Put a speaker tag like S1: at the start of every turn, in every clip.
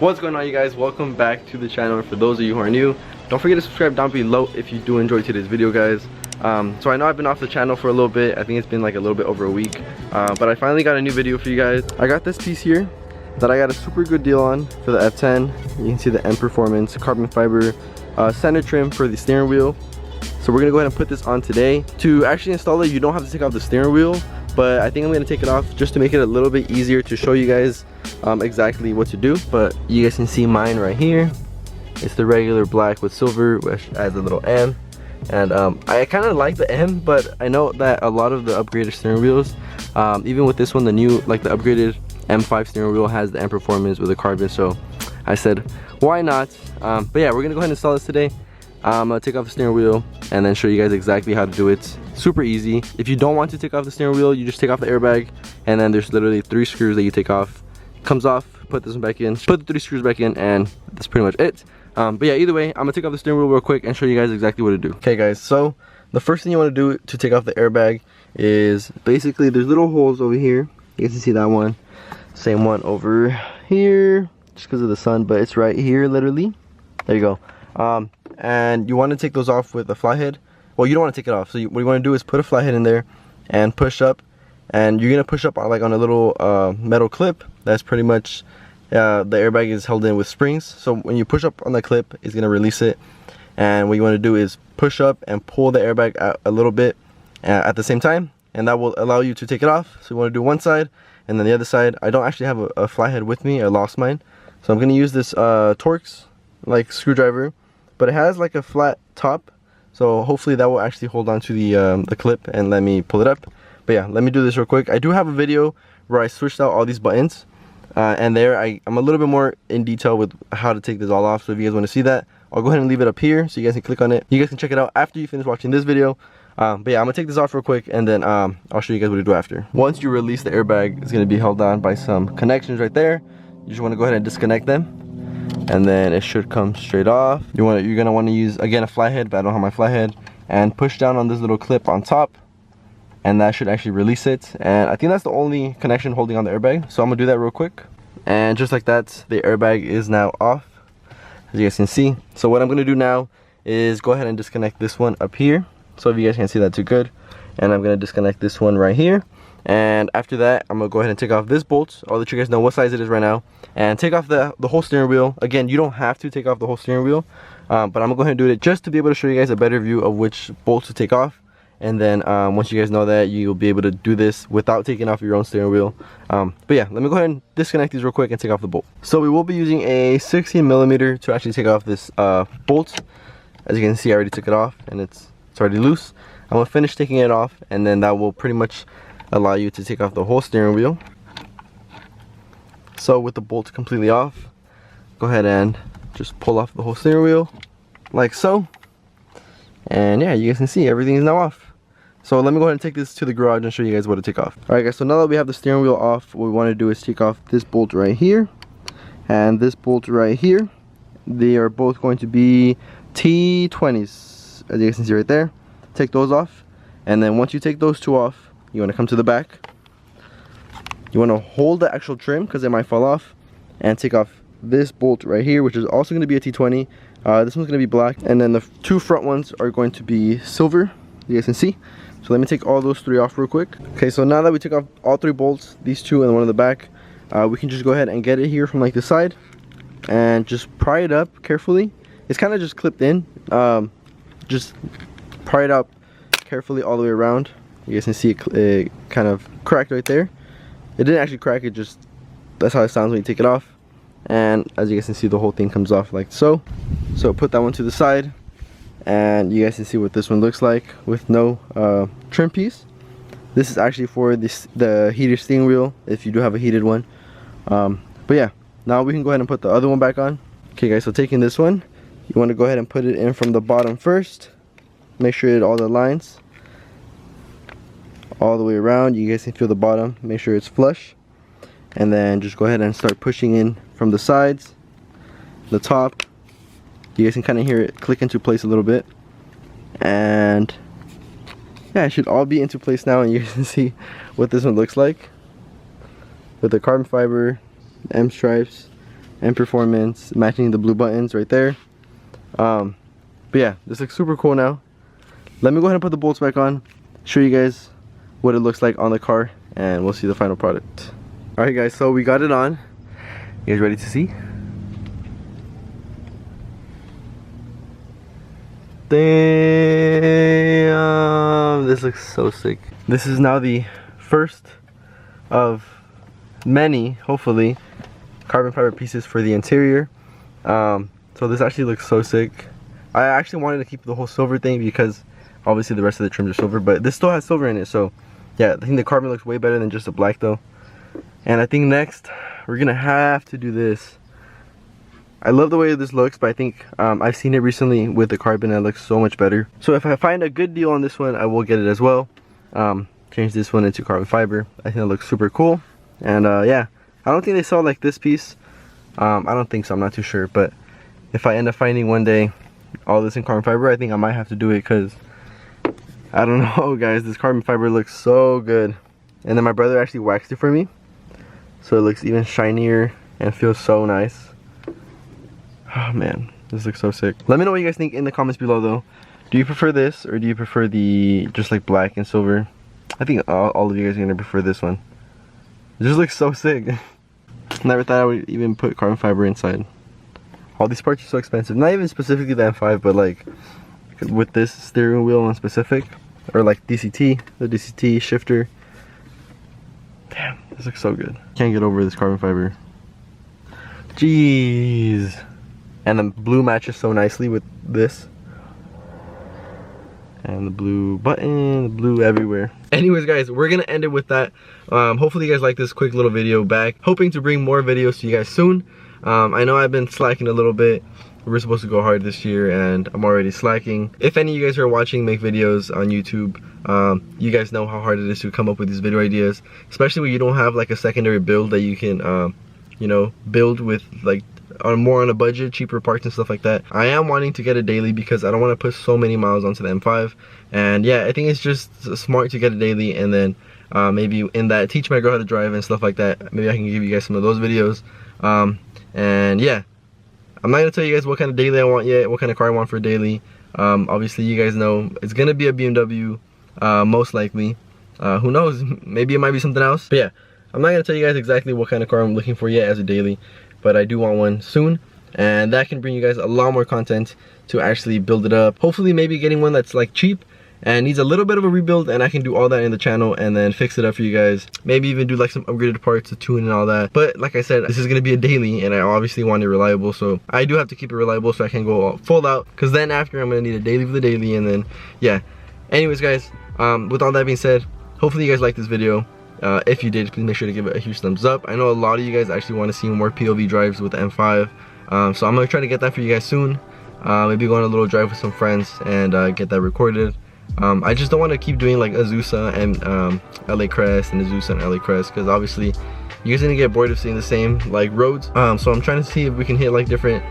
S1: What's going on, you guys? Welcome back to the channel. For those of you who are new, don't forget to subscribe down below if you do enjoy today's video, guys. So I know I've been off the channel for a little bit. I think it's been like a little bit over a week, but I finally got a new video for you guys. I got this piece here that I got a super good deal on for the F10. You can see the M Performance carbon fiber center trim for the steering wheel. So we're gonna go ahead and put this on today. To actually install it, you don't have to take off the steering wheel, but I think I'm gonna take it off just to make it a little bit easier to show you guys exactly what to do. But you guys can see mine right here. It's the regular black with silver, which adds a little M. And I kind of like the M, but I know that a lot of the upgraded steering wheels, even with this one, the new, like the upgraded M5 steering wheel has the M Performance with the carbon. So I said, why not? But yeah, we're gonna go ahead and install this today. I'm gonna take off the steering wheel and then show you guys exactly how to do it. Super easy. If you don't want to take off the steering wheel, you just take off the airbag, and then there's literally 3 screws that you take off. Comes off, put this one back in, put the 3 screws back in, and that's pretty much it. But yeah, either way, I'm gonna take off the steering wheel real quick and show you guys exactly what to do. Okay guys, so the first thing you want to do to take off the airbag is basically there's little holes over here. You guys can see that one. Same one over here, just because of the sun, but it's right here literally. There you go. And you want to take those off with a flathead. Well, you don't want to take it off, so what you want to do is put a flathead in there and push up, and you're gonna push up on, like, on a little metal clip that's pretty much the airbag is held in with springs. So when you push up on the clip, it's gonna release it, and what you want to do is push up and pull the airbag out a little bit at the same time, and that will allow you to take it off. So you want to do one side and then the other side. I don't actually have a flathead with me, I lost mine, so I'm gonna use this Torx like screwdriver, but it has like a flat top, so hopefully that will actually hold on to the clip and let me pull it up. But yeah, let me do this real quick. I do have a video where I switched out all these buttons, and there I'm a little bit more in detail with how to take this all off. So if you guys want to see that, I'll go ahead and leave it up here so you guys can click on it. You guys can check it out after you finish watching this video. But yeah, I'm gonna take this off real quick, and then I'll show you guys what to do after. Once you release the airbag, it's gonna be held on by some connections right there. You just want to go ahead and disconnect them, and then it should come straight off. You're gonna want to use, again, a flathead, but I don't have my flathead, and push down on this little clip on top, and that should actually release it. And I think that's the only connection holding on the airbag, so I'm gonna do that real quick. And just like that, the airbag is now off, as you guys can see. So what I'm gonna do now is go ahead and disconnect this one up here, so if you guys can't see that too good, and I'm gonna disconnect this one right here. And after that, I'm gonna go ahead and take off this bolt. I'll let you guys know what size it is right now, and take off the whole steering wheel. Again, you don't have to take off the whole steering wheel, but I'm gonna go ahead and do it just to be able to show you guys a better view of which bolts to take off. And then once you guys know that, you'll be able to do this without taking off your own steering wheel. But yeah, let me go ahead and disconnect these real quick and take off the bolt. So we will be using a 16mm to actually take off this bolt. As you can see, I already took it off, and it's already loose. I'm gonna finish taking it off, and then that will pretty much allow you to take off the whole steering wheel. So with the bolt completely off, go ahead and just pull off the whole steering wheel like so, and yeah, you guys can see everything is now off. So let me go ahead and take this to the garage and show you guys what to take off. Alright guys, so now that we have the steering wheel off, what we want to do is take off this bolt right here and this bolt right here. They are both going to be T20s, as you guys can see right there. Take those off, and then once you take those two off, you want to come to the back. You want to hold the actual trim because it might fall off, and take off this bolt right here, which is also going to be a T20. This one's going to be black, and then the 2 front ones are going to be silver, you guys can see. So let me take all those 3 off real quick. Okay, so now that we took off all 3 bolts, these 2 and one in the back, we can just go ahead and get it here from like the side and just pry it up carefully. It's kind of just clipped in. Just pry it up carefully all the way around. You guys can see it kind of cracked right there. It didn't actually crack, it just, that's how it sounds when you take it off. And as you guys can see, the whole thing comes off like so. So put that one to the side, and you guys can see what this one looks like with no trim piece. This is actually for the heated steering wheel, if you do have a heated one. But yeah, now we can go ahead and put the other one back on. Okay guys, so taking this one, you want to go ahead and put it in from the bottom first. Make sure it all aligns all the way around. You guys can feel the bottom, make sure it's flush, and then just go ahead and start pushing in from the sides, the top. You guys can kind of hear it click into place a little bit, and yeah, it should all be into place now, and you can see what this one looks like with the carbon fiber, M stripes, and performance, matching the blue buttons right there. But yeah, this looks super cool now. Let me go ahead and put the bolts back on, show you guys what it looks like on the car, and we'll see the final product. Alright guys, so we got it on. You guys ready to see? Damn, this looks so sick. This is now the first of many, hopefully, carbon fiber pieces for the interior. So this actually looks so sick. I actually wanted to keep the whole silver thing because obviously the rest of the trims are silver, but this still has silver in it. So yeah, I think the carbon looks way better than just the black though. And I think next we're gonna have to do this. I love the way this looks, but I think I've seen it recently with the carbon and it looks so much better. So if I find a good deal on this one, I will get it as well. Change this one into carbon fiber. I think it looks super cool. And yeah, I don't think they sell like this piece. I don't think so, I'm not too sure. But if I end up finding one day all this in carbon fiber, I think I might have to do it because I don't know guys, this carbon fiber looks so good. And then my brother actually waxed it for me, so it looks even shinier and feels so nice. Oh man, this looks so sick. Let me know what you guys think in the comments below though. Do you prefer this or do you prefer the just like black and silver? I think all of you guys are gonna prefer this one. It just looks so sick. Never thought I would even put carbon fiber inside. All these parts are so expensive. Not even specifically the M5, but like with this steering wheel in specific, or like DCT, the DCT shifter. Damn, this looks so good. Can't get over this carbon fiber. Jeez. And the blue matches so nicely with this. And the blue button, the blue everywhere. Anyways guys, we're gonna end it with that. Hopefully you guys like this quick little video back. Hoping to bring more videos to you guys soon. I know I've been slacking a little bit. We're supposed to go hard this year and I'm already slacking. If any of you guys who are watching make videos on YouTube, you guys know how hard it is to come up with these video ideas. Especially when you don't have like a secondary build that you can, you know, build with like more on a budget, cheaper parts and stuff like that. I am wanting to get a daily because I don't want to put so many miles onto the M5. And yeah, I think it's just smart to get a daily, and then maybe in that teach my girl how to drive and stuff like that. Maybe I can give you guys some of those videos. And yeah, I'm not gonna tell you guys what kind of daily I want yet, what kind of car I want for a daily. Obviously you guys know it's gonna be a BMW, most likely. Who knows, maybe it might be something else. But yeah, I'm not gonna tell you guys exactly what kind of car I'm looking for yet as a daily, but I do want one soon, and that can bring you guys a lot more content to actually build it up. Hopefully maybe getting one that's like cheap and needs a little bit of a rebuild, and I can do all that in the channel and then fix it up for you guys. Maybe even do like some upgraded parts to tune and all that. But like I said, this is gonna be a daily and I obviously want it reliable, so I do have to keep it reliable so I can go full out, because then after I'm gonna need a daily for the daily. And then yeah, anyways guys, with all that being said, hopefully you guys liked this video. If you did, please make sure to give it a huge thumbs up. I know a lot of you guys actually want to see more POV drives with the M5, so I'm gonna try to get that for you guys soon. Maybe go on a little drive with some friends and get that recorded. I just don't want to keep doing like Azusa and LA Crest and Azusa and LA Crest, because obviously you guys are gonna get bored of seeing the same like roads. So I'm trying to see if we can hit like different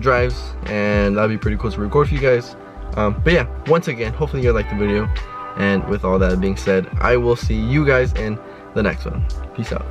S1: drives, and that'd be pretty cool to record for you guys. But yeah, once again, hopefully you guys liked the video. And with all that being said, I will see you guys in the next one. Peace out.